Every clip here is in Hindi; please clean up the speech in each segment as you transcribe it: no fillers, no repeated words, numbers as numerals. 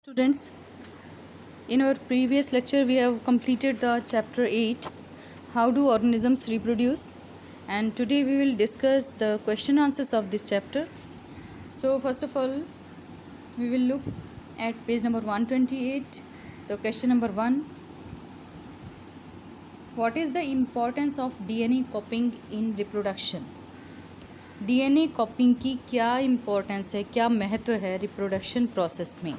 Students, in our previous lecture we have completed the chapter 8, how do organisms reproduce, and today we will discuss the question answers of this chapter. So first of all, we will look at page number 128. The question number 1, what is the importance of DNA copying in reproduction? DNA कॉपिंग की क्या इम्पोर्टेंस है, क्या महत्व है रिप्रोडक्शन प्रोसेस में?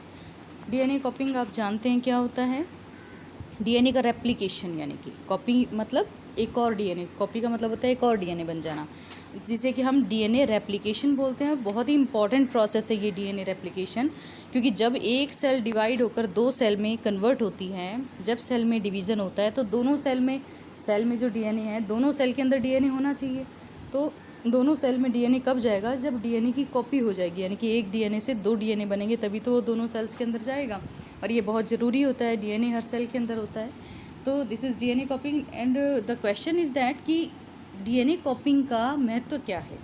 डीएनए कॉपिंग आप जानते हैं क्या होता है? डीएनए का रेप्लिकेशन, यानी कि कॉपी मतलब एक और डीएनए, कॉपी का मतलब होता है एक और डीएनए बन जाना, जिसे कि हम डीएनए रेप्लिकेशन बोलते हैं। बहुत ही इंपॉर्टेंट प्रोसेस है ये डीएनए रेप्लिकेशन, क्योंकि जब एक सेल डिवाइड होकर दो सेल में कन्वर्ट होती है, जब सेल में डिवीज़न होता है तो दोनों सेल में जो डीएनए है, दोनों सेल के अंदर डीएनए होना चाहिए। तो दोनों सेल में डीएनए कब जाएगा? जब डीएनए की कॉपी हो जाएगी, यानी कि एक डीएनए से दो डीएनए बनेंगे, तभी तो वो दोनों सेल्स के अंदर जाएगा। और ये बहुत ज़रूरी होता है, डीएनए हर सेल के अंदर होता है। तो this is DNA कॉपिंग and the question is that कि डीएनए कॉपिंग का महत्व क्या है।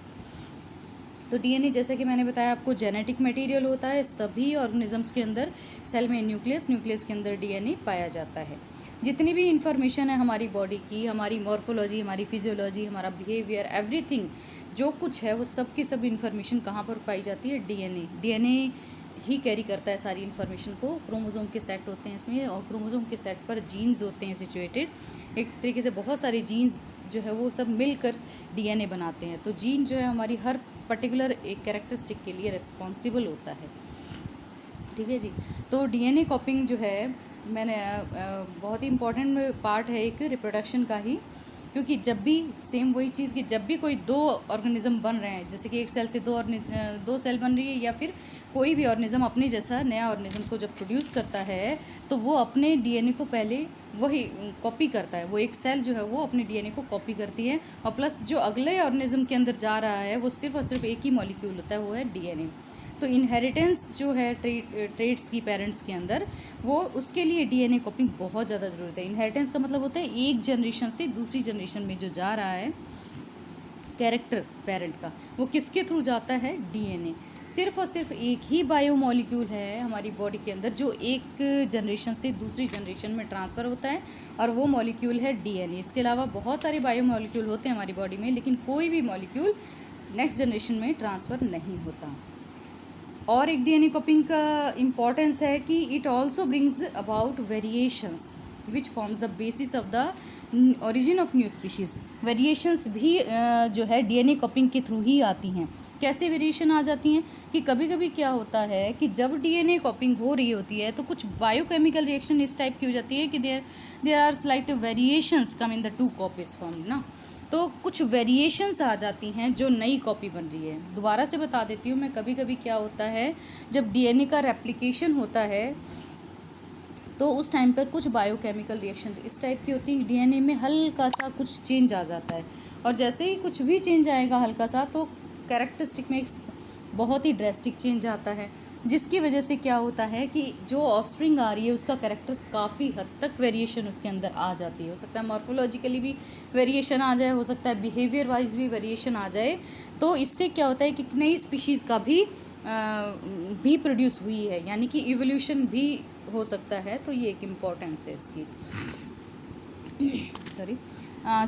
तो डीएनए, जैसे कि मैंने बताया आपको, जेनेटिक मटेरियल होता है। सभी ऑर्गेनिजम्स के अंदर सेल में न्यूक्लियस के अंदर डीएनए पाया जाता है। जितनी भी इंफॉर्मेशन है हमारी बॉडी की, हमारी मॉर्फोलॉजी, हमारी फिजियोलॉजी, हमारा बिहेवियर, एवरीथिंग जो कुछ है वो सब की सब इंफॉर्मेशन कहाँ पर पाई जाती है? डीएनए ही कैरी करता है सारी इन्फॉर्मेशन को। क्रोमोसोम के सेट होते हैं इसमें, और क्रोमोसोम के सेट पर जीन्स होते हैं सिचुएटेड। एक तरीके से बहुत सारे जीन्स जो है वो सब मिलकर डीएनए बनाते हैं। तो जीन जो है हमारी हर पर्टिकुलर एक कैरेक्टरिस्टिक के लिए रिस्पॉन्सिबल होता है। ठीक है जी। तो डीएनए कॉपिंग जो है, मैंने बहुत ही इम्पॉर्टेंट पार्ट है एक रिप्रोडक्शन का ही, क्योंकि जब भी सेम वही चीज़ कि जब भी कोई दो ऑर्गेनिज्म बन रहे हैं, जैसे कि एक सेल से दो सेल बन रही है, या फिर कोई भी ऑर्गेनिज्म अपने जैसा नया ऑर्गेनिज्म को जब प्रोड्यूस करता है, तो वो अपने डीएनए को पहले वही कॉपी करता है। वो एक सेल जो है वो अपने डीएनए को कॉपी करती है, और प्लस जो अगले ऑर्गेनिज्म के अंदर जा रहा है वो सिर्फ और सिर्फ एक ही मॉलिक्यूल होता है, वो है डीएनए। तो इनहेरिटेंस जो है ट्रेड्स की पेरेंट्स के अंदर, वो उसके लिए डीएनए कॉपिंग बहुत ज़्यादा ज़रूरत है। इनहेरिटेंस का मतलब होता है एक जनरेशन से दूसरी जनरेशन में जो जा रहा है कैरेक्टर पेरेंट का, वो किसके थ्रू जाता है? डीएनए। सिर्फ और सिर्फ एक ही बायोमॉलिक्यूल है हमारी बॉडी के अंदर जो एक जनरेशन से दूसरी जनरेशन में ट्रांसफ़र होता है, और वो मॉलिक्यूल है डीएनए। इसके अलावा बहुत सारे बायोमॉलिक्यूल होते हैं हमारी बॉडी में, लेकिन कोई भी मॉलिक्यूल नेक्स्ट जनरेशन में ट्रांसफ़र नहीं होता। और एक डीएनए कॉपिंग का इम्पॉर्टेंस है कि it also brings about variations which forms the basis of the origin of new species. Variations भी जो है डीएनए कॉपिंग के थ्रू ही आती हैं। कैसे वेरिएशन आ जाती हैं कि कभी कभी क्या होता है कि जब डीएनए कॉपिंग हो रही होती है तो कुछ बायोकेमिकल रिएक्शन इस टाइप की हो जाती है कि there are slight variations come in the two copies form ना। तो कुछ वेरिएशंस आ जाती हैं जो नई कॉपी बन रही है। दोबारा से बता देती हूँ मैं, कभी कभी क्या होता है जब डीएनए का रेप्लिकेशन होता है तो उस टाइम पर कुछ बायोकेमिकल रिएक्शंस इस टाइप की होती हैं, डीएनए में हल्का सा कुछ चेंज आ जाता है, और जैसे ही कुछ भी चेंज आएगा हल्का सा, तो कैरेक्टरिस्टिक में एक बहुत ही ड्रेस्टिक चेंज आता है, जिसकी वजह से क्या होता है कि जो ऑफस्प्रिंग आ रही है उसका कैरेक्टर्स काफ़ी हद तक वेरिएशन उसके अंदर आ जाती है। हो सकता है मॉर्फोलॉजिकली भी वेरिएशन आ जाए, हो सकता है बिहेवियर वाइज भी वेरिएशन आ जाए। तो इससे क्या होता है कि नई स्पीशीज़ का भी प्रोड्यूस हुई है, यानी कि इवोल्यूशन भी हो सकता है। तो ये एक इम्पॉर्टेंस है इसकी। सॉरी।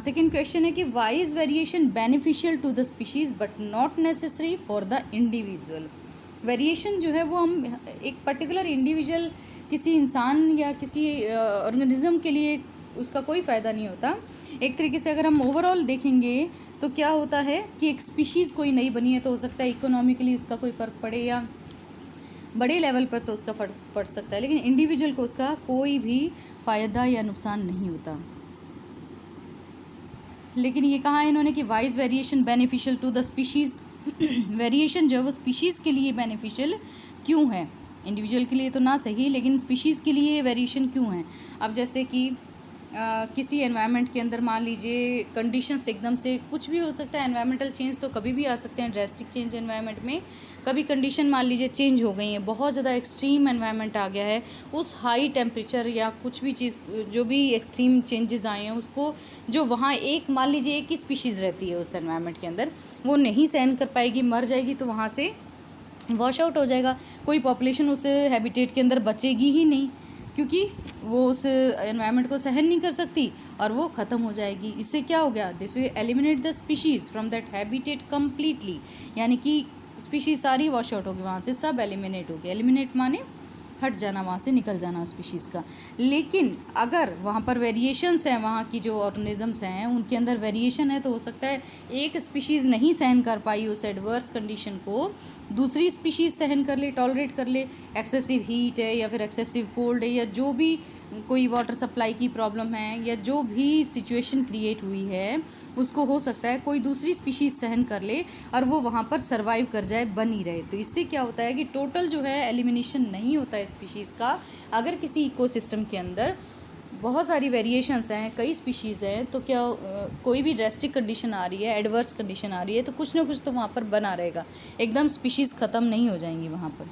सेकेंड क्वेश्चन है कि why is variation beneficial to the species but not necessary for the individual. Variation जो है वो हम एक पर्टिकुलर इंडिविजुअल, किसी इंसान या किसी ऑर्गेनिज्म के लिए उसका कोई फ़ायदा नहीं होता। एक तरीके से अगर हम ओवरऑल देखेंगे तो क्या होता है कि एक स्पीशीज़ कोई नई बनी है तो हो सकता है इकोनॉमिकली उसका कोई फ़र्क पड़े, या बड़े लेवल पर तो उसका फ़र्क पड़ सकता है, लेकिन इंडिविजुअल को उसका कोई भी फ़ायदा या नुकसान नहीं होता। लेकिन ये कहा है इन्होंने कि why is variation beneficial to the species. Variation जो है वो स्पीशीज़ के लिए बेनिफिशियल क्यों है? इंडिविजुअल के लिए तो ना सही, लेकिन स्पीशीज़ के लिए वेरिएशन क्यों है? अब जैसे कि किसी एनवायरनमेंट के अंदर मान लीजिए कंडीशंस एकदम से कुछ भी हो सकता है। एनवायरमेंटल चेंज तो कभी भी आ सकते हैं, ड्रेस्टिक चेंज एनवायरनमेंट में। कभी कंडीशन मान लीजिए चेंज हो गई है, बहुत ज़्यादा एक्सट्रीम एनवायरनमेंट आ गया है, उस हाई टेम्परेचर या कुछ भी चीज़ जो भी एक्सट्रीम चेंजेस आए हैं उसको, जो वहाँ एक मान लीजिए एक ही स्पीशीज़ रहती है उस एनवायरनमेंट के अंदर, वो नहीं सहन कर पाएगी, मर जाएगी, तो वहाँ से वॉश आउट हो जाएगा, कोई पॉपुलेशन उस हैबिटेट के अंदर बचेगी ही नहीं, क्योंकि वो उस एनवायरनमेंट को सहन नहीं कर सकती और वो ख़त्म हो जाएगी। इससे क्या हो गया, this will eliminate the species from that habitat completely, यानी कि स्पीशीज़ सारी वॉश आउट होगी, वहाँ से सब एलिमिनेट हो गया। एलिमिनेट माने हट जाना, वहाँ से निकल जाना स्पीशीज़ का। लेकिन अगर वहाँ पर वेरिएशंस हैं, वहाँ की जो ऑर्गेनिजम्स हैं उनके अंदर वेरिएशन है, तो हो सकता है एक स्पीशीज़ नहीं सहन कर पाई उस एडवर्स कंडीशन को, दूसरी स्पीशीज़ सहन कर ले, टॉलरेट कर ले। एक्सेसिव हीट है या फिर एक्सेसिव कोल्ड है, या जो भी कोई वाटर सप्लाई की प्रॉब्लम है, या जो भी सिचुएशन क्रिएट हुई है उसको हो सकता है कोई दूसरी स्पीशीज़ सहन कर ले और वो वहाँ पर सर्वाइव कर जाए, बनी रहे। तो इससे क्या होता है कि टोटल जो है एलिमिनेशन नहीं होता है स्पीशीज़ का। अगर किसी इकोसिस्टम के अंदर बहुत सारी वेरिएशंस हैं, कई स्पीशीज़ हैं, तो क्या कोई भी ड्रेस्टिक कंडीशन आ रही है, एडवर्स कंडीशन आ रही है, तो कुछ ना कुछ तो वहाँ पर बना रहेगा, एकदम स्पीशीज़ ख़त्म नहीं हो जाएंगी वहाँ पर।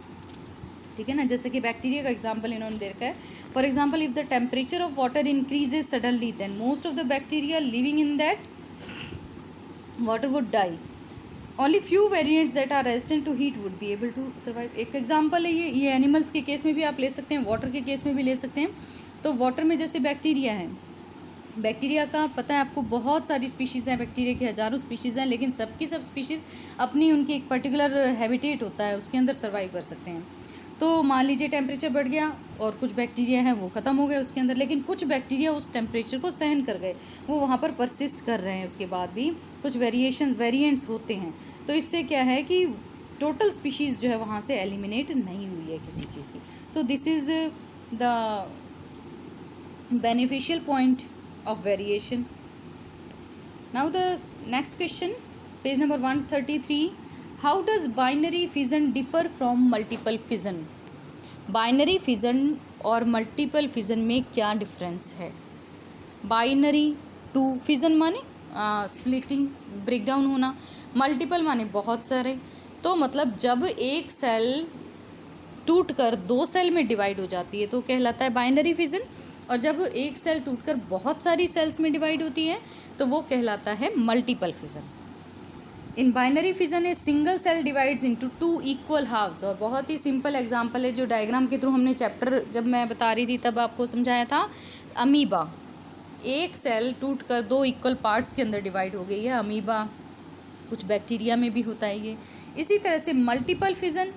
ठीक है ना, जैसे कि बैक्टीरिया का एग्जांपल इन्होंने दे रखा है। For example, if the temperature of water increases suddenly, then most of the bacteria living in that water would die. Only few variants that are resistant to heat would be able to survive. एक एग्जांपल है ये एनिमल्स के केस में भी आप ले सकते हैं, वाटर के केस में भी ले सकते हैं। तो वाटर में जैसे बैक्टीरिया है, बैक्टीरिया का पता है आपको बहुत सारी स्पीशीज़ हैं, बैक्टीरिया की हज़ारों स्पीशीज़ हैं, लेकिन सबकी सब स्पीशीज़ अपनी उनकी एक पर्टिकुलर हैबिटेट होता है, उसके अंदर सर्वाइव कर सकते हैं। तो मान लीजिए टेम्परेचर बढ़ गया और कुछ बैक्टीरिया हैं वो ख़त्म हो गए उसके अंदर, लेकिन कुछ बैक्टीरिया उस टेम्परेचर को सहन कर गए, वो वहाँ पर परसिस्ट कर रहे हैं, उसके बाद भी कुछ वेरिएंट्स होते हैं। तो इससे क्या है कि टोटल स्पीशीज़ जो है वहाँ से एलिमिनेट नहीं हुई है किसी चीज़ की। So this is the beneficial point of variation. Now the next question, page number 133. How does binary fission differ from multiple fission? Binary fission और मल्टीपल फिजन में क्या डिफरेंस है? बाइनरी टू फिजन माने स्प्लिटिंग, ब्रेकडाउन होना, मल्टीपल माने बहुत सारे। तो मतलब जब एक सेल टूटकर दो सेल में डिवाइड हो जाती है तो कहलाता है बाइनरी फिजन, और जब एक सेल टूटकर बहुत सारी सेल्स में डिवाइड होती है तो वो कहलाता है multiple fission. In binary fission a single cell divides into two equal halves. और बहुत ही सिंपल एग्जांपल है जो डायग्राम के थ्रू हमने चैप्टर जब मैं बता रही थी तब आपको समझाया था, अमीबा। एक सेल टूटकर दो इक्वल पार्ट्स के अंदर डिवाइड हो गई है, अमीबा। कुछ बैक्टीरिया में भी होता है ये। इसी तरह से मल्टीपल फिजन,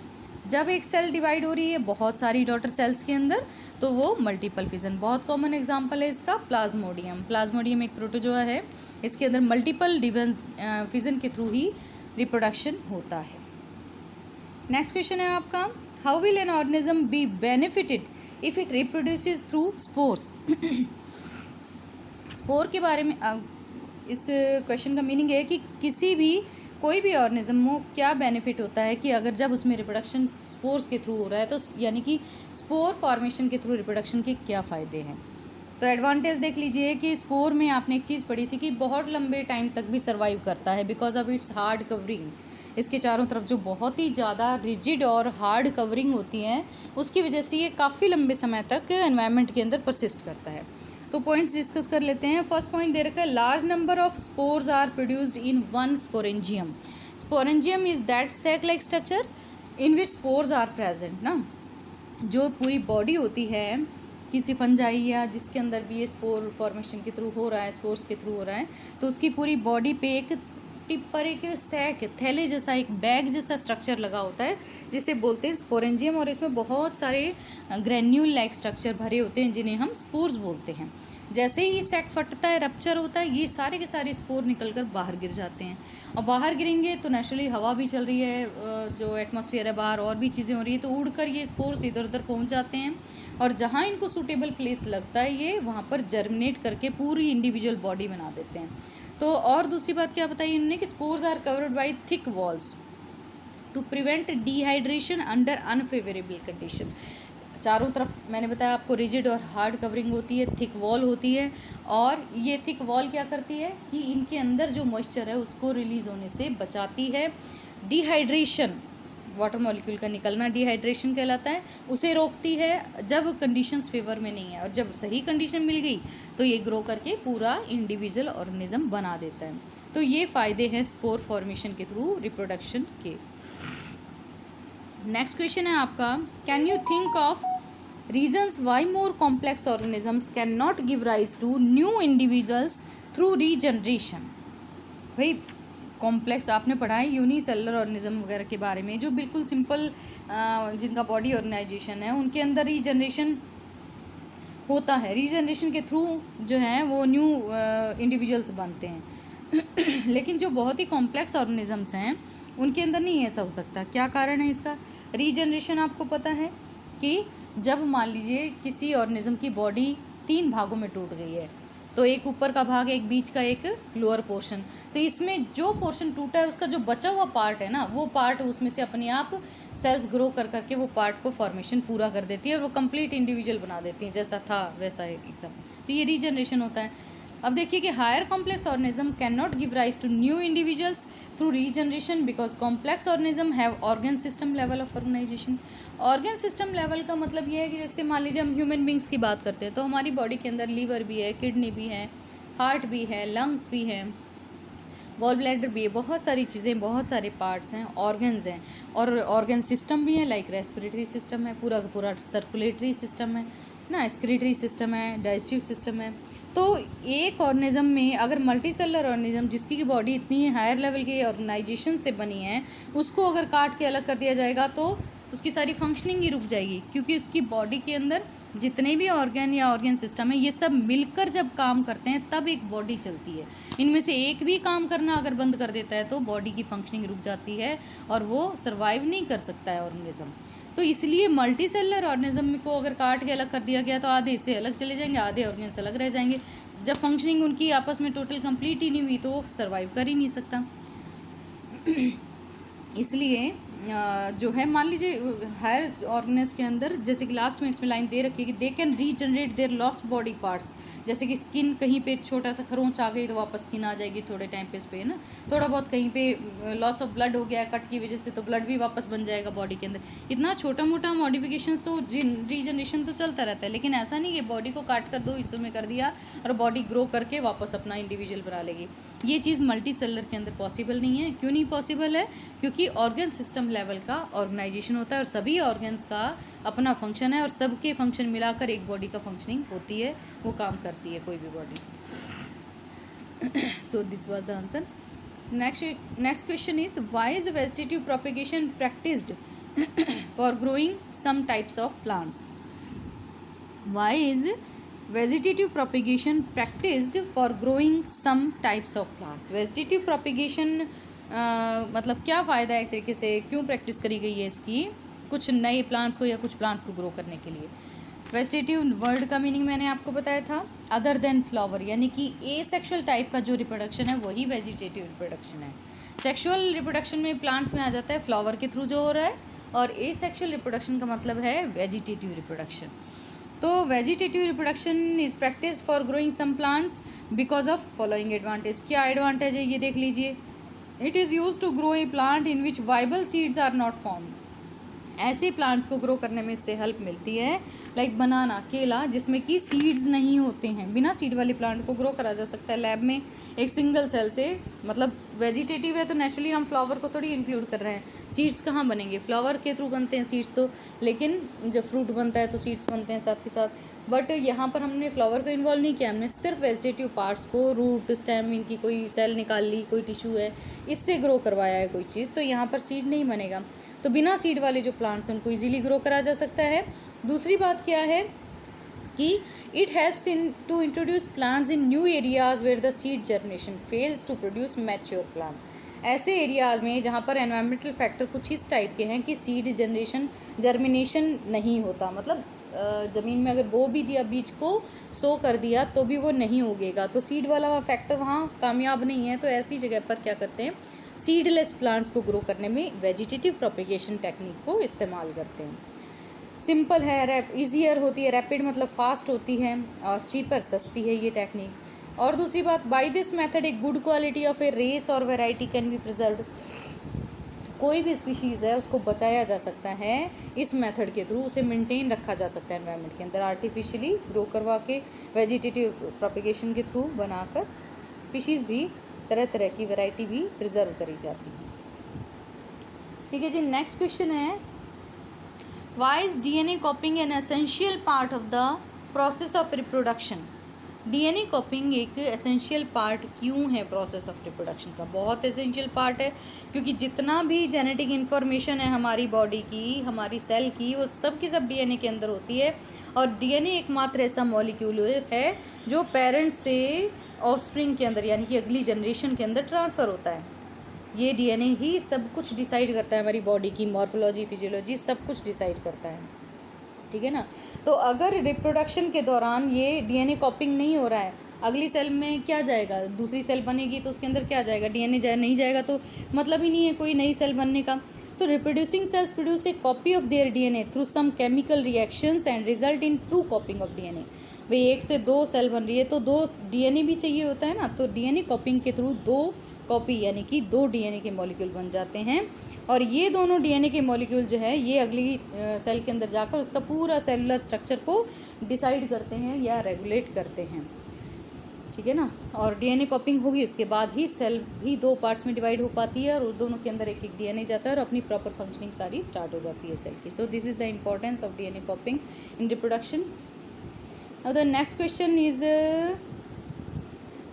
जब एक सेल डिवाइड हो रही है बहुत सारी डॉटर सेल्स के अंदर, तो वो मल्टीपल फिजन। बहुत कॉमन एग्जांपल है इसका प्लाज्मोडियम। प्लाज्मोडियम एक प्रोटोजोआ है, इसके अंदर मल्टीपल फिजन के थ्रू ही रिप्रोडक्शन होता है। नेक्स्ट क्वेश्चन है आपका, how will an organism be benefited if it reproduces through spores? Spore के बारे में इस क्वेश्चन का मीनिंग है कि किसी भी कोई भी ऑर्गेनिज्म को क्या बेनिफिट होता है कि अगर जब उसमें रिप्रोडक्शन स्पोर्स के थ्रू हो रहा है, तो यानी कि स्पोर फॉर्मेशन के थ्रू रिप्रोडक्शन के क्या फ़ायदे हैं। तो एडवांटेज देख लीजिए कि स्पोर में आपने एक चीज़ पढ़ी थी कि बहुत लंबे टाइम तक भी सर्वाइव करता है because of its hard covering. इसके चारों तरफ जो बहुत ही ज़्यादा रिजिड और हार्ड कवरिंग होती है उसकी वजह से ये काफ़ी लंबे समय तक एनवायरनमेंट के अंदर परसिस्ट करता है। तो पॉइंट्स डिस्कस कर लेते हैं। फर्स्ट पॉइंट दे रखा है, large number of spores are produced in one sporangium. Sporangium is that sac like structure in which spores are present ना। जो पूरी बॉडी होती है किसी फंजाई या जिसके अंदर भी ये स्पोर फॉर्मेशन के थ्रू हो रहा है, स्पोर्स के थ्रू हो रहा है, तो उसकी पूरी बॉडी पे एक टिप पर एक सैक, थैले जैसा, एक बैग जैसा स्ट्रक्चर लगा होता है जिसे बोलते हैं स्पोरेंजियम। और इसमें बहुत सारे ग्रेन्यूल लाइक स्ट्रक्चर भरे होते हैं जिन्हें हम स्पोर्स बोलते हैं। जैसे ही सैक फटता है, रप्चर होता है, ये सारे के सारे स्पोर निकलकर बाहर गिर जाते हैं। और बाहर गिरेंगे तो नेचुरली हवा भी चल रही है, जो एटमॉस्फेयर है बाहर, और भी चीज़ें हो रही है, तो उड़कर ये स्पोर्स इधर उधर पहुंच जाते हैं और जहाँ इनको सूटेबल प्लेस लगता है ये वहाँ पर जर्मिनेट करके पूरी इंडिविजुअल बॉडी बना देते हैं। तो और दूसरी बात क्या बताई इन्होंने कि spores are covered by thick walls to prevent dehydration under unfavourable condition. चारों तरफ मैंने बताया आपको रिजिड और हार्ड कवरिंग होती है, थिक वॉल होती है, और ये थिक वॉल क्या करती है कि इनके अंदर जो मॉइस्चर है उसको रिलीज़ होने से बचाती है। डिहाइड्रेशन, वाटर मॉलिक्यूल का निकलना डिहाइड्रेशन कहलाता है, उसे रोकती है जब कंडीशंस फेवर में नहीं है, और जब सही कंडीशन मिल गई तो ये ग्रो करके पूरा इंडिविजुअल ऑर्गेनिज्म बना देता है। तो ये फ़ायदे हैं स्पोर फॉर्मेशन के थ्रू रिप्रोडक्शन के। नेक्स्ट क्वेश्चन है आपका, can you think of reasons why more complex organisms can not give rise to new individuals through regeneration. भाई कॉम्प्लेक्स आपने पढ़ा है यूनिसेलुलर ऑर्गेनिज्म वगैरह के बारे में, जो बिल्कुल सिंपल जिनका बॉडी ऑर्गेनाइजेशन है उनके अंदर रीजनरेशन होता है, रीजनरेशन के थ्रू जो है वो न्यू इंडिविजुअल्स बनते हैं लेकिन जो बहुत ही कॉम्प्लेक्स ऑर्गेनिजम्स हैं उनके अंदर नहीं ऐसा हो सकता। क्या कारण है इसका? रीजनरेशन आपको पता है कि जब मान लीजिए किसी ऑर्गेनिज्म की बॉडी 3 भागों में टूट गई है, तो एक ऊपर का भाग, एक बीच का, एक लोअर पोर्शन, तो इसमें जो पोर्शन टूटा है उसका जो बचा हुआ पार्ट है ना, वो पार्ट उसमें से अपने आप सेल्स ग्रो कर करके वो पार्ट को फॉर्मेशन पूरा कर देती है और वो कंप्लीट इंडिविजुअल बना देती है, जैसा था वैसा एकदम। तो ये रीजनरेशन होता है। अब देखिए कि higher complex organism can not give rise to new individuals through regeneration because complex organism have organ system level of organisation. Organ system level का मतलब ये है कि जैसे मान लीजिए हम ह्यूमन बींग्स की बात करते हैं तो हमारी बॉडी के अंदर लीवर भी है, किडनी भी है, हार्ट भी है, लंग्स भी हैं, गॉल ब्लैडर भी है, बहुत सारी चीज़ें, बहुत सारे पार्ट्स हैं, ऑर्गन्स हैं, और ऑर्गन सिस्टम भी है, लाइक रेस्पिरेटरी सिस्टम है, पूरा पूरा सर्कुलेटरी सिस्टम है ना, एक्सक्रीटरी सिस्टम है, डाइजेस्टिव सिस्टम है। तो एक ऑर्गेनिज्म में अगर मल्टी सेलुलर ऑर्गेनिज्म जिसकी की बॉडी इतनी हायर लेवल के ऑर्गेनाइजेशन से बनी है, उसको अगर काट के अलग कर दिया जाएगा तो उसकी सारी फंक्शनिंग ही रुक जाएगी, क्योंकि उसकी बॉडी के अंदर जितने भी ऑर्गन या ऑर्गन सिस्टम है ये सब मिलकर जब काम करते हैं तब एक बॉडी चलती है। इनमें से एक भी काम करना अगर बंद कर देता है तो बॉडी की फंक्शनिंग रुक जाती है और वो सर्वाइव नहीं कर सकता है ऑर्गेनिज्म। तो इसलिए मल्टी सेलुलर ऑर्गेनिज्म को अगर काट के अलग कर दिया गया तो आधे इससे अलग चले जाएंगे, आधे ऑर्गन अलग रह जाएंगे। जब फंक्शनिंग उनकी आपस में टोटल कंप्लीट ही नहीं हुई तो वो सर्वाइव कर ही नहीं सकता। इसलिए जो है मान लीजिए हायर ऑर्गेनिज के अंदर, जैसे कि लास्ट में इसमें लाइन दे रखी है कि they can regenerate their lost body parts. जैसे कि स्किन कहीं पे छोटा सा खरोंच आ गई तो वापस स्किन आ जाएगी थोड़े टाइम पे इस पे, है ना। थोड़ा बहुत कहीं पे लॉस ऑफ ब्लड हो गया कट की वजह से तो ब्लड भी वापस बन जाएगा बॉडी के अंदर। इतना छोटा मोटा मॉडिफिकेशंस तो रीजनरेशन तो चलता रहता है, लेकिन ऐसा नहीं कि बॉडी को काट कर 2 हिस्सों में कर दिया और बॉडी ग्रो करके वापस अपना इंडिविजुअल बना लेगी। ये चीज़ मल्टी सेलुलर के अंदर पॉसिबल नहीं है। क्यों नहीं पॉसिबल है? क्योंकि ऑर्गन सिस्टम लेवल का ऑर्गेनाइजेशन होता है और सभी ऑर्गन्स का अपना फंक्शन है और सबके फंक्शन मिलाकर एक बॉडी का फंक्शनिंग होती है, वो काम करती है कोई भी body. So this was the answer. Next question is why is vegetative propagation practised for growing some types of plants. Why is vegetative propagation practised for growing some types of plants. Vegetative propagation मतलब क्या फ़ायदा है, एक तरीके से क्यों प्रैक्टिस करी गई है इसकी, कुछ नए प्लांट्स को या कुछ प्लांट्स को ग्रो करने के लिए। वेजिटेटिव वर्ड का मीनिंग मैंने आपको बताया था, अदर देन फ्लावर, यानी कि ए सेक्शुअल टाइप का जो रिप्रोडक्शन है वही वेजिटेटिव रिप्रोडक्शन है। सेक्शुअल रिप्रोडक्शन में प्लांट्स में आ जाता है फ्लावर के थ्रू जो हो रहा है, और ए सेक्शुअल रिप्रोडक्शन का मतलब है वेजिटेटिव रिप्रोडक्शन। तो vegetative reproduction is practice for growing some plants because of following advantage. क्या एडवांटेज है ये देख लीजिए। It is use to grow a plant in which viable seeds are not formed. ऐसे प्लांट्स को ग्रो करने में इससे हेल्प मिलती है, लाइक बनाना, केला, जिसमें कि सीड्स नहीं होते हैं। बिना सीड वाले प्लांट को ग्रो करा जा सकता है लैब में एक सिंगल सेल से। मतलब वेजिटेटिव है तो नेचुरली हम फ्लावर को थोड़ी इंक्लूड कर रहे हैं, सीड्स कहाँ बनेंगे, फ्लावर के थ्रू बनते हैं सीड्स तो, लेकिन जब फ्रूट बनता है तो सीड्स बनते हैं साथ के साथ। बट यहाँ पर हमने फ्लावर को इन्वॉल्व नहीं किया, हमने सिर्फ वेजिटेटिव पार्ट्स को, रूट, स्टेम, इनकी कोई सेल निकाल ली, कोई टिश्यू है, इससे ग्रो करवाया है कोई चीज़, तो यहाँ पर सीड नहीं बनेगा। तो बिना सीड वाले जो प्लांट्स हैं उनको इजीली ग्रो करा जा सकता है। दूसरी बात क्या है कि it helps in to introduce plants in new areas where the seed germination fails to produce mature plant. ऐसे एरियाज़ में जहाँ पर एनवायरमेंटल फैक्टर कुछ इस टाइप के हैं कि सीड जर्मिनेशन नहीं होता, मतलब ज़मीन में अगर बो भी दिया, बीज को सो कर दिया तो भी वो नहीं उगेगा, तो सीड वाला फैक्टर वहाँ कामयाब नहीं है। तो ऐसी जगह पर क्या करते हैं, सीडलेस प्लांट्स को ग्रो करने में वेजिटेटिव प्रोपेगेशन टेक्निक को इस्तेमाल करते हैं। सिंपल है, ईजियर होती है, रैपिड मतलब फास्ट होती है, और चीपर, सस्ती है ये टेक्निक। और दूसरी बात, by this method a good quality of a race और वेराइटी कैन बी प्रिजर्व्ड। कोई भी स्पीशीज़ है उसको बचाया जा सकता है इस मेथड के थ्रू, उसे मेंटेन रखा जा सकता है एनवायरनमेंट के अंदर, आर्टिफिशियली ग्रो करवा के वेजिटेटिव प्रोपेगेशन के थ्रू बनाकर स्पीशीज़ भी, तरह तरह की वैरायटी भी प्रिजर्व करी जाती है। ठीक है जी। नेक्स्ट क्वेश्चन है Why is DNA copying an essential part of the process of reproduction? DNA कॉपिंग एक एसेंशियल पार्ट क्यों है प्रोसेस ऑफ रिप्रोडक्शन का? बहुत एसेंशियल पार्ट है, क्योंकि जितना भी जेनेटिक इन्फॉर्मेशन है हमारी बॉडी की, हमारी सेल की, वो सब की सब डीएनए के अंदर होती है। और डीएनए एकमात्र ऐसा मॉलिक्यूल है जो पेरेंट्स से ऑफस्प्रिंग के अंदर यानी कि अगली जनरेशन के अंदर ट्रांसफ़र होता है। ये डीएनए ही सब कुछ डिसाइड करता है, हमारी बॉडी की मॉर्फोलॉजी, फिजियोलॉजी सब कुछ डिसाइड करता है, ठीक है ना। तो अगर रिप्रोडक्शन के दौरान ये डीएनए कॉपिंग नहीं हो रहा है, अगली सेल में क्या जाएगा? दूसरी सेल बनेगी तो उसके अंदर क्या जाएगा? डीएनए नहीं जाएगा तो मतलब ही नहीं है कोई नई सेल बनने का। तो reproducing cells produce a copy of their DNA through some chemical reactions and result in 2 copying of DNA. भाई 1 से 2 सेल बन रही है तो 2 डीएनए भी चाहिए होता है ना, तो डीएनए कॉपिंग के थ्रू 2 कॉपी यानी कि 2 डीएनए के मॉलिक्यूल बन जाते हैं। और ये दोनों डीएनए के मॉलिक्यूल जो है ये अगली सेल के अंदर जाकर उसका पूरा सेलुलर स्ट्रक्चर को डिसाइड करते हैं या रेगुलेट करते हैं, ठीक है ना। और डीएनए कॉपिंग होगी उसके बाद ही सेल भी 2 पार्ट्स में डिवाइड हो पाती है और दोनों के अंदर एक एक डीएनए जाता है और अपनी प्रॉपर फंक्शनिंग सारी स्टार्ट हो जाती है सेल की। So this is the importance of DNA copying in reproduction. Now the next question is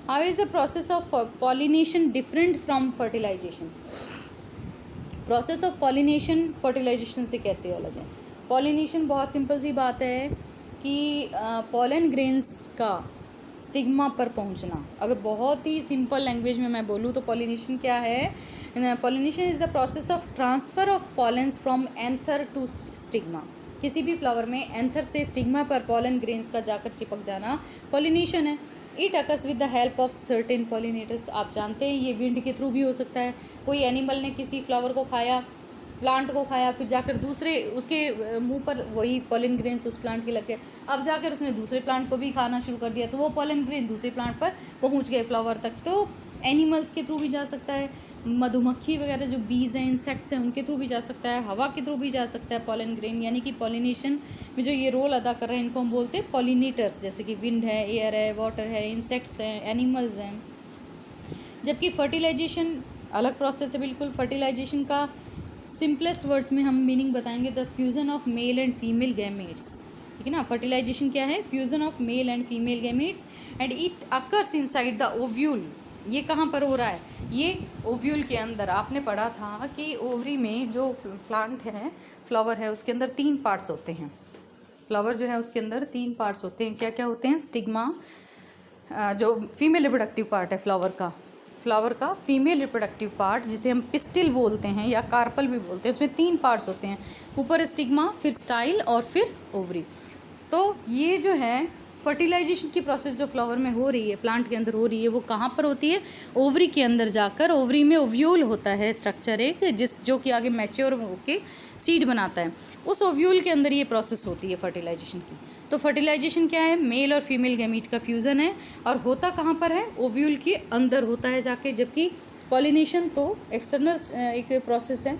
how is the process of pollination different from fertilisation? Process of pollination fertilisation से कैसे अलग है? पॉलिनेशन बहुत सिंपल सी बात है कि पॉलन ग्रेन्स का स्टिग्मा पर पहुंचना। अगर बहुत ही सिंपल लैंग्वेज में मैं बोलूँ तो पॉलिनेशन क्या है? Pollination is the process of transfer of pollens from anther to stigma. किसी भी फ्लावर में एंथर से स्टिग्मा पर पॉलन ग्रेन्स का जाकर चिपक जाना पॉलिनेशन है। It occurs with the help of certain pollinators. आप जानते हैं ये विंड के थ्रू भी हो सकता है। कोई एनिमल ने किसी फ्लावर को खाया, प्लांट को खाया, फिर जाकर दूसरे उसके मुंह पर वही पॉलन ग्रेन्स उस प्लांट के लग गए, अब जाकर उसने दूसरे प्लांट को भी खाना शुरू कर दिया तो वो पॉलन ग्रेन दूसरे प्लांट पर पहुंच गए फ्लावर तक। तो एनिमल्स के थ्रू भी जा सकता है, मधुमक्खी वगैरह जो बीज हैं, इंसेक्ट्स हैं, उनके थ्रू भी जा सकता है, हवा के थ्रू भी जा सकता है पॉलन ग्रेन। यानी कि पॉलिनेशन में जो ये रोल अदा कर रहे हैं इनको हम बोलते हैं पॉलिनेटर्स, जैसे कि विंड है, एयर है, वाटर है, इंसेक्ट्स हैं, एनिमल्स हैं। जबकि फर्टिलाइजेशन अलग प्रोसेस है बिल्कुल। फर्टिलाइजेशन का सिंपलेस्ट वर्ड्स में हम मीनिंग बताएंगे, the fusion of male and female gametes, ठीक है ना। फर्टिलाइजेशन क्या है? Fusion of male and female gametes and it occurs inside the ovule. ये कहाँ पर हो रहा है? ये ओव्यूल के अंदर। आपने पढ़ा था कि ओवरी में जो प्लांट है, फ्लावर है, उसके अंदर 3 पार्ट्स होते हैं। फ्लावर जो है उसके अंदर 3 पार्ट्स होते हैं। क्या क्या होते हैं? स्टिग्मा, जो फीमेल रिप्रोडक्टिव पार्ट है फ्लावर का फीमेल रिप्रोडक्टिव पार्ट, जिसे हम पिस्टिल बोलते हैं या कार्पल भी बोलते हैं, उसमें 3 पार्ट्स होते हैं। ऊपर स्टिग्मा, फिर स्टाइल और फिर ओवरी। तो ये जो है फर्टिलाइजेशन की प्रोसेस जो फ्लावर में हो रही है, प्लांट के अंदर हो रही है, वो कहाँ पर होती है? ओवरी के अंदर जाकर। ओवरी में ओव्यूल होता है स्ट्रक्चर एक, जो कि आगे मैच्योर होके सीड बनाता है। उस ओव्यूल के अंदर ये प्रोसेस होती है फर्टिलाइजेशन की। तो फर्टिलाइजेशन क्या है? मेल और फीमेल गैमीट का फ्यूज़न है। और होता कहाँ पर है? ओव्यूल के अंदर होता है जाके। जबकि पॉलिनेशन तो एक्सटर्नल एक प्रोसेस है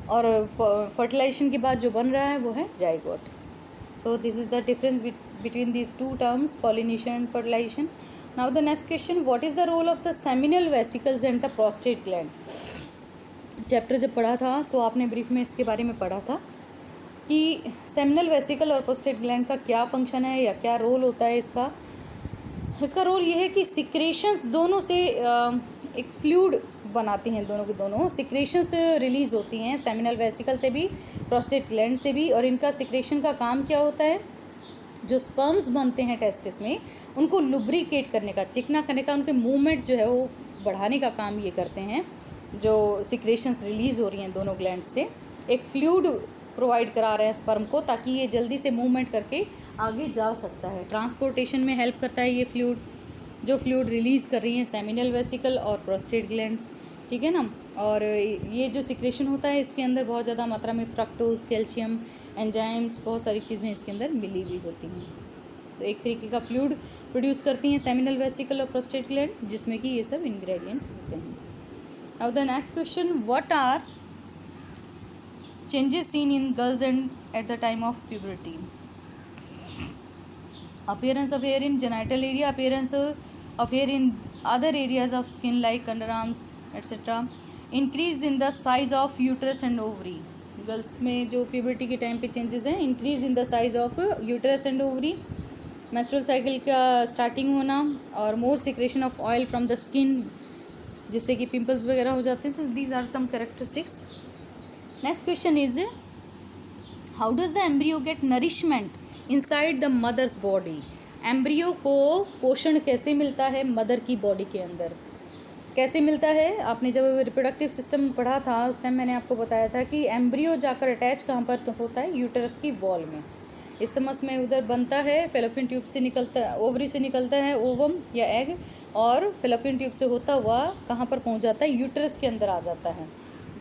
और फर्टिलाइजेशन के बाद जो बन रहा है वो है zygote. So this is the difference between these 2 terms, pollination and fertilization. Now the next question, what is the role of the seminal vesicles and the prostate gland? Chapter जब पढ़ा था तो आपने ब्रीफ में इसके बारे में पढ़ा था कि सेमिनल वेसिकल और प्रोस्टेट ग्लैंड का क्या फंक्शन है या क्या रोल होता है इसका रोल ये है कि सिक्रेशंस दोनों से एक फ्लूइड बनाती हैं, दोनों के दोनों सिक्रेशंस रिलीज़ होती हैं, सेमिनल वेसिकल से भी, प्रोस्टेट ग्लैंड से भी। और इनका सिक्रेशन का काम क्या होता है? जो स्पर्म्स बनते हैं टेस्टिस में, उनको लुब्रिकेट करने का, चिकना करने का, उनके मूवमेंट जो है वो बढ़ाने का काम ये करते हैं। जो सिक्रेशंस रिलीज़ हो रही हैं दोनों ग्लैंड से, एक फ्लूइड प्रोवाइड करा रहे हैं स्पर्म को, ताकि ये जल्दी से मूवमेंट करके आगे जा सकता है। ट्रांसपोर्टेशन में हेल्प करता है ये फ्लूइड, जो फ्लूइड रिलीज़ कर रही हैं सेमिनल वेसिकल और प्रोस्टेट ग्लैंड्स, ठीक है ना। और ये जो सिक्रेशन होता है इसके अंदर बहुत ज़्यादा मात्रा में फ्रक्टोज, कैल्शियम, एंजाइम्स, बहुत सारी चीज़ें इसके अंदर मिली हुई होती हैं। तो एक तरीके का फ्लूइड प्रोड्यूस करती हैं सेमिनल वेसिकल और प्रोस्टेट ग्लैंड, जिसमें कि ये सब इंग्रेडिएंट्स होते हैं। Now the next question, what are changes seen in girls and at the time of puberty? appearance of hair in genital area, appearance of hair in other areas of skin like underarms, etc. Increase in the size of uterus and ovary. Girls में जो प्यूबर्टी के टाइम पे चेंजेस हैं, increase in the size of uterus and ovary, menstrual cycle का स्टार्टिंग होना, और more secretion of oil from the skin, जिससे कि पिंपल्स वगैरह हो जाते हैं. तो these are some characteristics. Next question is, how does the embryo get nourishment inside the mother's body. Embryo को पोषण कैसे मिलता है मदर की बॉडी के अंदर, कैसे मिलता है. आपने जब रिप्रोडक्टिव सिस्टम पढ़ा था उस टाइम मैंने आपको बताया था कि एम्ब्रियो जाकर अटैच कहाँ पर तो होता है, यूटरस की वॉल में. इस्तमस में उधर बनता है, फेलोपियन ट्यूब से निकलता है, ओवरी से निकलता है ओवम या एग, और फेलोपियन ट्यूब से होता हुआ कहाँ पर पहुँच जाता है, यूटरस के अंदर आ जाता है.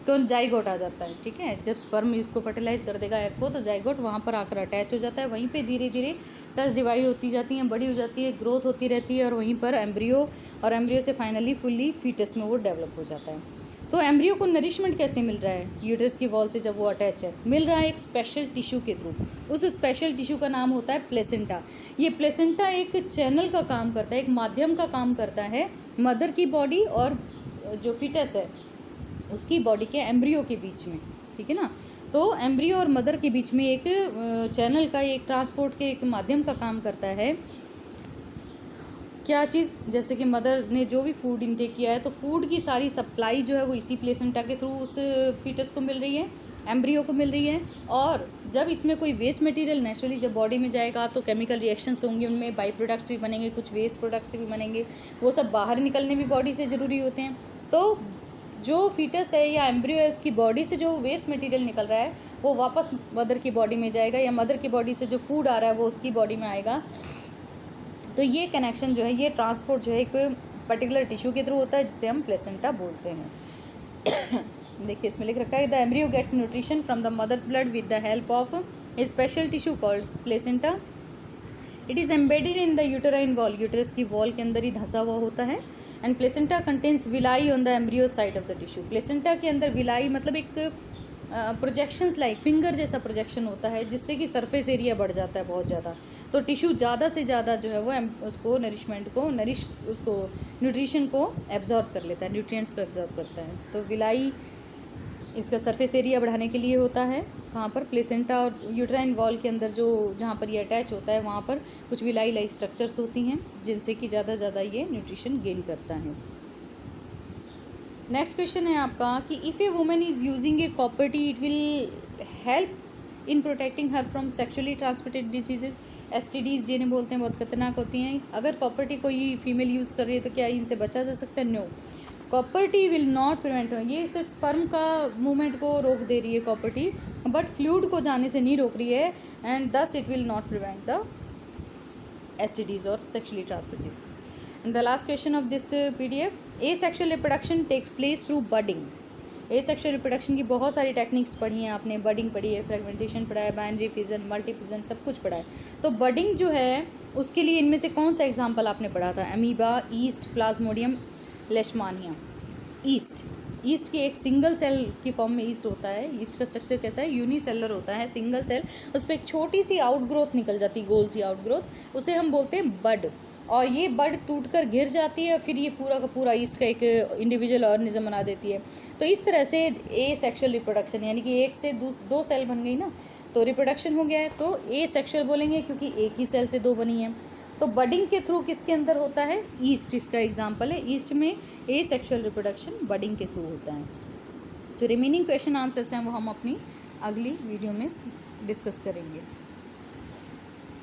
कौन, जाइगोट आ जाता है. ठीक है, जब स्पर्म इसको फर्टिलाइज कर देगा एग को, तो जाइगोट वहाँ पर आकर अटैच हो जाता है. वहीं पे धीरे धीरे सेल्स डिवाइड होती जाती हैं, बड़ी हो जाती है, ग्रोथ होती रहती है, और वहीं पर एम्ब्रियो, और एम्ब्रियो से फाइनली फुल्ली फीटस में वो डेवलप हो जाता है. तो एम्ब्रियो को नरिशमेंट कैसे मिल रहा है यूट्रस की वॉल से, जब वो अटैच है, मिल रहा है एक स्पेशल टिश्यू के थ्रू. उस स्पेशल टिश्यू का नाम होता है प्लेसेंटा. ये प्लेसेंटा एक चैनल का काम करता है, एक माध्यम का काम करता है मदर की बॉडी और जो फीटस है उसकी बॉडी के एम्ब्रियो के बीच में. ठीक है ना. तो एम्ब्रियो और मदर के बीच में एक चैनल का, एक ट्रांसपोर्ट के एक माध्यम का काम करता है. क्या चीज़, जैसे कि मदर ने जो भी फूड इनटेक किया है, तो फूड की सारी सप्लाई जो है वो इसी प्लेसेंटा के थ्रू उस फीटस को मिल रही है, एम्ब्रियो को मिल रही है. और जब इसमें कोई वेस्ट मटेरियल नेचुरली जब बॉडी में जाएगा तो केमिकल रिएक्शंस होंगे, उनमें बाई प्रोडक्ट्स भी बनेंगे, कुछ वेस्ट प्रोडक्ट्स भी बनेंगे, वो सब बाहर निकलने भी बॉडी से ज़रूरी होते हैं. तो जो फीटस है या एम्ब्रियो है उसकी बॉडी से जो वेस्ट मटेरियल निकल रहा है वो वापस मदर की बॉडी में जाएगा, या मदर की बॉडी से जो फूड आ रहा है वो उसकी बॉडी में आएगा. तो ये कनेक्शन जो है, ये ट्रांसपोर्ट जो है एक पर्टिकुलर टिश्यू के थ्रू होता है, जिसे हम प्लेसेंटा बोलते हैं. देखिए इसमें लिख रखा है, the embryo gets nutrition from the mother's blood with the help of a special tissue called placenta. It is embedded in the uterine wall, uterus की वॉल के अंदर ही धंसा हुआ होता है. And placenta contains villi on the embryo side of the tissue. Placenta के अंदर विलाई मतलब एक प्रोजेक्शंस लाइक फिंगर जैसा प्रोजेक्शन होता है, जिससे कि सरफेस एरिया बढ़ जाता है बहुत ज़्यादा. तो टिश्यू ज़्यादा से ज़्यादा जो है वो उसको नरिशमेंट को उसको न्यूट्रिशन को एब्जॉर्ब कर लेता है, न्यूट्रिएंट्स को एब्जॉर्ब करता है. तो विलाई इसका सरफेस एरिया बढ़ाने के लिए होता है. कहाँ पर, प्लेसेंटा और यूट्राइन वॉल के अंदर जो जहाँ पर ये अटैच होता है वहाँ पर कुछ विलाई लाइक स्ट्रक्चर्स होती हैं, जिनसे कि ज़्यादा ज़्यादा ये न्यूट्रिशन गेन करता है. नेक्स्ट क्वेश्चन है आपका कि if A women is using A copper T it will help in protecting her from sexually transmitted diseases. STDs जिन्हें बोलते हैं, बहुत खतरनाक होती हैं. अगर कॉपर टी कोई फीमेल यूज़ कर रही है तो क्या इनसे बचा जा सकता है? No, copper T will not prevent. ये सिर्फ स्पर्म का मूवमेंट को रोक दे रही है कॉपर टी, बट फ्लूइड को जाने से नहीं रोक रही है. And thus it will not prevent the STDs और sexually transmitted disease. And the last question of this PDF, asexual reproduction takes place through budding. Asexual reproduction की बहुत सारी टेक्निक्स पढ़ी हैं आपने. बडिंग पढ़ी है, फ्रेगमेंटेशन पढ़ा है, बाइनरी फिजन, मल्टी फिजन, सब कुछ पढ़ा है. तो बडिंग जो है उसके लिए इनमें से कौन सा एग्जाम्पल आपने पढ़ा था? Amoeba, east, Plasmodium, लेशमानिया. ईस्ट की एक सिंगल सेल की फॉर्म में ईस्ट होता है. ईस्ट का स्ट्रक्चर कैसा है? यूनिसेलर होता है, सिंगल सेल. उस पर एक छोटी सी आउटग्रोथ निकल जाती है, गोल सी आउटग्रोथ, उसे हम बोलते हैं बड. और ये बड टूटकर गिर जाती है, फिर ये पूरा का पूरा ईस्ट का एक इंडिविजुअल ऑर्गेनिज्म बना देती है. तो इस तरह से ए सेक्शुअल रिप्रोडक्शन, यानी कि एक से दो सेल बन गई ना, तो रिप्रोडक्शन हो गया है. तो ए सेक्शुअल बोलेंगे क्योंकि एक ही सेल से दो बनी है. तो बडिंग के थ्रू किसके अंदर होता है? ईस्ट इसका एग्जाम्पल है. ईस्ट में ए सेक्शुअल रिप्रोडक्शन बडिंग के थ्रू होता है. जो रिमेनिंग क्वेश्चन आंसर्स हैं वो हम अपनी अगली वीडियो में डिस्कस करेंगे.